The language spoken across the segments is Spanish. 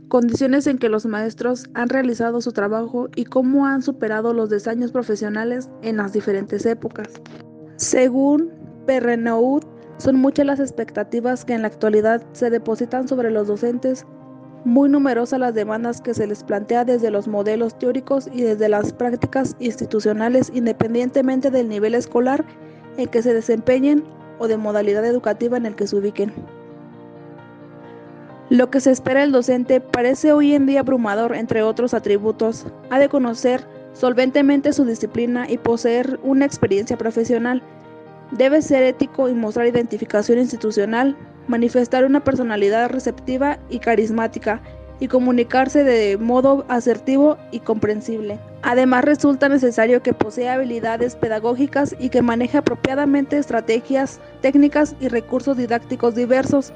condiciones en que los maestros han realizado su trabajo y cómo han superado los desaños profesionales en las diferentes épocas. Según Perrenoud, son muchas las expectativas que en la actualidad se depositan sobre los docentes, muy numerosas las demandas que se les plantea desde los modelos teóricos y desde las prácticas institucionales, independientemente del nivel escolar en que se desempeñen o de modalidad educativa en el que se ubiquen. Lo que se espera del docente parece hoy en día abrumador, entre otros atributos. Ha de conocer solventemente su disciplina y poseer una experiencia profesional. Debe ser ético y mostrar identificación institucional, manifestar una personalidad receptiva y carismática, y comunicarse de modo asertivo y comprensible. Además, resulta necesario que posea habilidades pedagógicas y que maneje apropiadamente estrategias, técnicas y recursos didácticos diversos,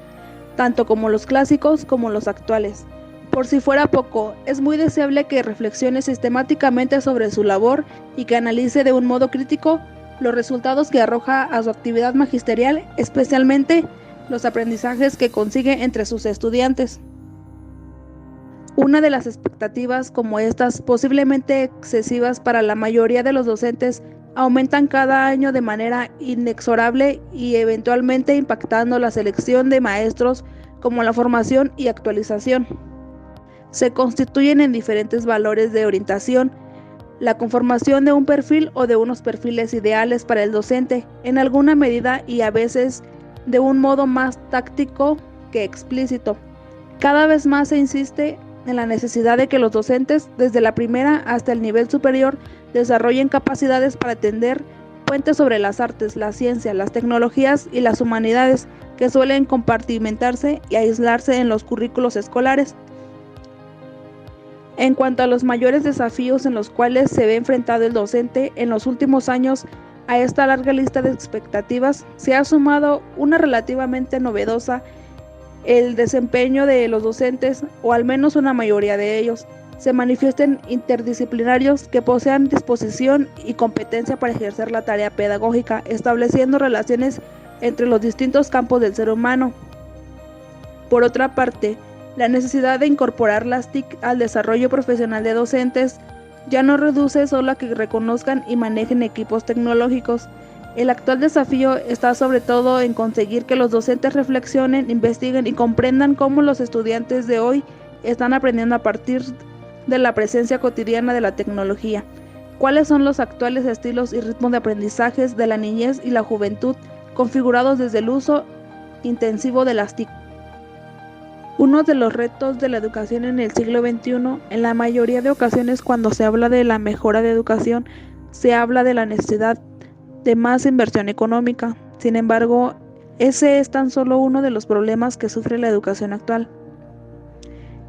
tanto como los clásicos como los actuales. Por si fuera poco, es muy deseable que reflexione sistemáticamente sobre su labor y que analice de un modo crítico los resultados que arroja a su actividad magisterial, especialmente los aprendizajes que consigue entre sus estudiantes. Una de las expectativas como estas, posiblemente excesivas para la mayoría de los docentes, aumentan cada año de manera inexorable y eventualmente impactando la selección de maestros como la formación y actualización. Se constituyen en diferentes valores de orientación, la conformación de un perfil o de unos perfiles ideales para el docente, en alguna medida y a veces de un modo más táctico que explícito. Cada vez más se insiste en la necesidad de que los docentes, desde la primera hasta el nivel superior, desarrollen capacidades para tender puentes sobre las artes, la ciencia, las tecnologías y las humanidades, que suelen compartimentarse y aislarse en los currículos escolares. En cuanto a los mayores desafíos en los cuales se ve enfrentado el docente en los últimos años, a esta larga lista de expectativas se ha sumado una relativamente novedosa: el desempeño de los docentes, o al menos una mayoría de ellos, se manifiesten interdisciplinarios que posean disposición y competencia para ejercer la tarea pedagógica, estableciendo relaciones entre los distintos campos del ser humano. Por otra parte, la necesidad de incorporar las TIC al desarrollo profesional de docentes ya no reduce solo a que reconozcan y manejen equipos tecnológicos. El actual desafío está sobre todo en conseguir que los docentes reflexionen, investiguen y comprendan cómo los estudiantes de hoy están aprendiendo a partir de la presencia cotidiana de la tecnología. ¿Cuáles son los actuales estilos y ritmos de aprendizajes de la niñez y la juventud configurados desde el uso intensivo de las TIC? Uno de los retos de la educación en el siglo XXI, en la mayoría de ocasiones cuando se habla de la mejora de educación, se habla de la necesidad de más inversión económica. Sin embargo, ese es tan solo uno de los problemas que sufre la educación actual.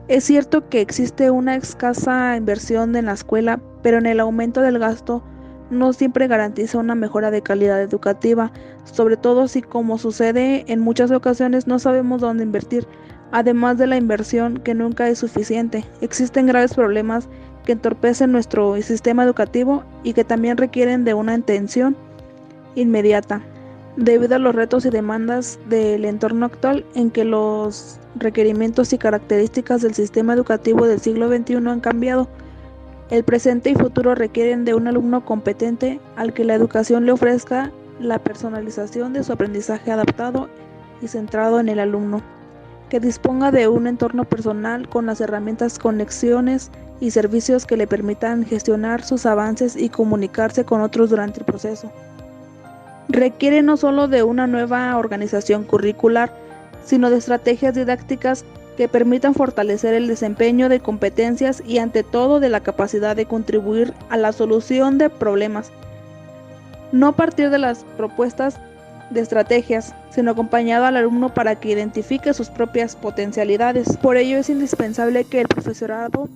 Es cierto que existe una escasa inversión en la escuela, pero en el aumento del gasto no siempre garantiza una mejora de calidad educativa, sobre todo si, como sucede en muchas ocasiones, no sabemos dónde invertir. Además de la inversión, que nunca es suficiente, existen graves problemas que entorpecen nuestro sistema educativo y que también requieren de una atención inmediata, debido a los retos y demandas del entorno actual en que los requerimientos y características del sistema educativo del siglo XXI han cambiado. El presente y futuro requieren de un alumno competente al que la educación le ofrezca la personalización de su aprendizaje adaptado y centrado en el alumno, que disponga de un entorno personal con las herramientas, conexiones y servicios que le permitan gestionar sus avances y comunicarse con otros durante el proceso. Requiere no solo de una nueva organización curricular, sino de estrategias didácticas que permitan fortalecer el desempeño de competencias y, ante todo, de la capacidad de contribuir a la solución de problemas. No partir de las propuestas de estrategias, sino acompañado al alumno para que identifique sus propias potencialidades. Por ello es indispensable que el profesorado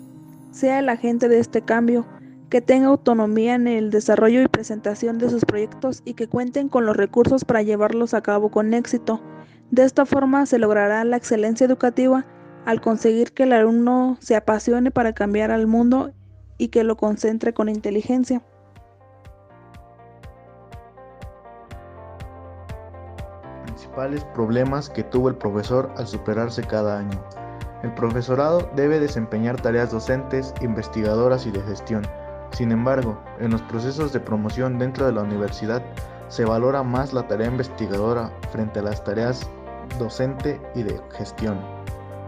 sea el agente de este cambio, que tenga autonomía en el desarrollo y presentación de sus proyectos y que cuenten con los recursos para llevarlos a cabo con éxito. De esta forma se logrará la excelencia educativa al conseguir que el alumno se apasione para cambiar al mundo y que lo concentre con inteligencia. Principales problemas que tuvo el profesor al superarse cada año. El profesorado debe desempeñar tareas docentes, investigadoras y de gestión. Sin embargo, en los procesos de promoción dentro de la universidad se valora más la tarea investigadora frente a las tareas docente y de gestión.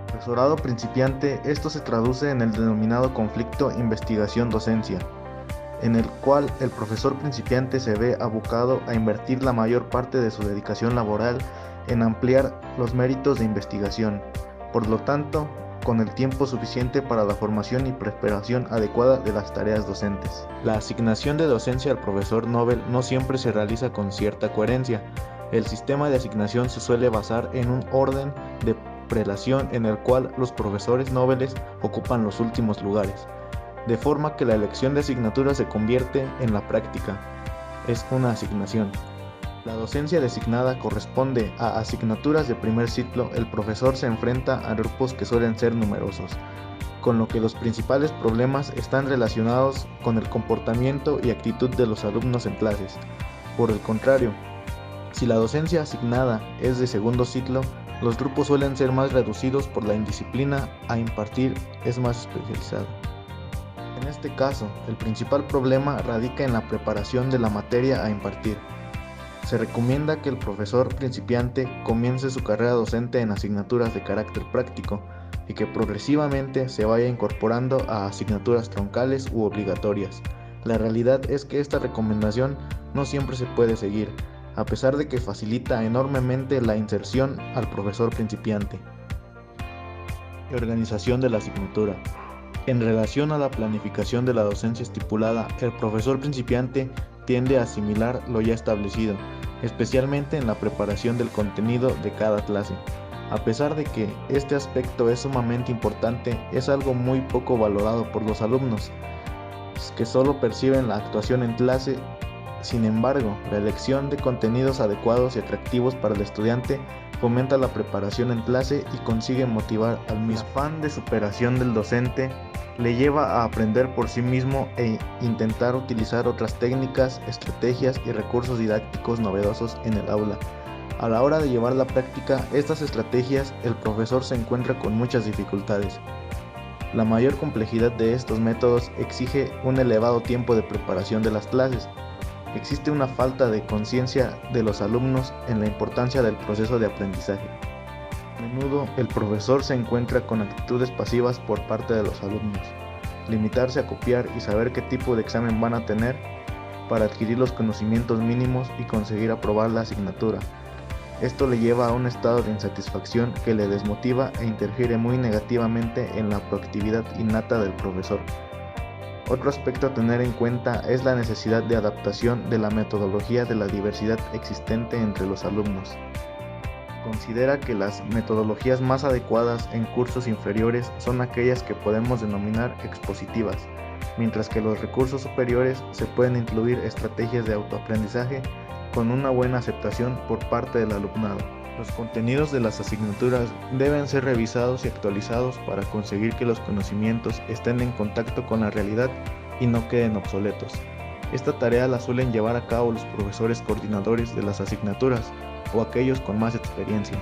Profesorado principiante, esto se traduce en el denominado conflicto investigación-docencia, en el cual el profesor principiante se ve abocado a invertir la mayor parte de su dedicación laboral en ampliar los méritos de investigación, por lo tanto, con el tiempo suficiente para la formación y preparación adecuada de las tareas docentes. La asignación de docencia al profesor Nobel no siempre se realiza con cierta coherencia. El sistema de asignación se suele basar en un orden de prelación en el cual los profesores Nobeles ocupan los últimos lugares, de forma que la elección de asignatura se convierte en la práctica. Es una asignación. La docencia designada corresponde a asignaturas de primer ciclo. El profesor se enfrenta a grupos que suelen ser numerosos, con lo que los principales problemas están relacionados con el comportamiento y actitud de los alumnos en clases. Por el contrario, si la docencia asignada es de segundo ciclo, los grupos suelen ser más reducidos por la indisciplina a impartir es más especializado. En este caso, el principal problema radica en la preparación de la materia a impartir. Se recomienda que el profesor principiante comience su carrera docente en asignaturas de carácter práctico y que progresivamente se vaya incorporando a asignaturas troncales u obligatorias. La realidad es que esta recomendación no siempre se puede seguir, a pesar de que facilita enormemente la inserción al profesor principiante. Organización de la asignatura. En relación a la planificación de la docencia estipulada, el profesor principiante tiende a asimilar lo ya establecido, especialmente en la preparación del contenido de cada clase. A pesar de que este aspecto es sumamente importante, es algo muy poco valorado por los alumnos, que solo perciben la actuación en clase. Sin embargo, la elección de contenidos adecuados y atractivos para el estudiante fomenta la preparación en clase y consigue motivar al mismo. El afán de superación del docente le lleva a aprender por sí mismo e intentar utilizar otras técnicas, estrategias y recursos didácticos novedosos en el aula. A la hora de llevar la práctica estas estrategias, el profesor se encuentra con muchas dificultades. La mayor complejidad de estos métodos exige un elevado tiempo de preparación de las clases. Existe una falta de conciencia de los alumnos en la importancia del proceso de aprendizaje. A menudo el profesor se encuentra con actitudes pasivas por parte de los alumnos. Limitarse a copiar y saber qué tipo de examen van a tener para adquirir los conocimientos mínimos y conseguir aprobar la asignatura. Esto le lleva a un estado de insatisfacción que le desmotiva e interfiere muy negativamente en la proactividad innata del profesor. Otro aspecto a tener en cuenta es la necesidad de adaptación de la metodología de la diversidad existente entre los alumnos. Considera que las metodologías más adecuadas en cursos inferiores son aquellas que podemos denominar expositivas, mientras que en los recursos superiores se pueden incluir estrategias de autoaprendizaje con una buena aceptación por parte del alumnado. Los contenidos de las asignaturas deben ser revisados y actualizados para conseguir que los conocimientos estén en contacto con la realidad y no queden obsoletos. Esta tarea la suelen llevar a cabo los profesores coordinadores de las asignaturas o aquellos con más experiencia.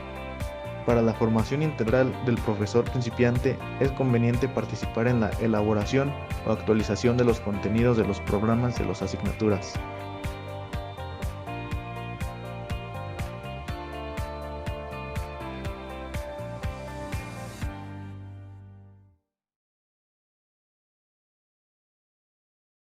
Para la formación integral del profesor principiante es conveniente participar en la elaboración o actualización de los contenidos de los programas de las asignaturas.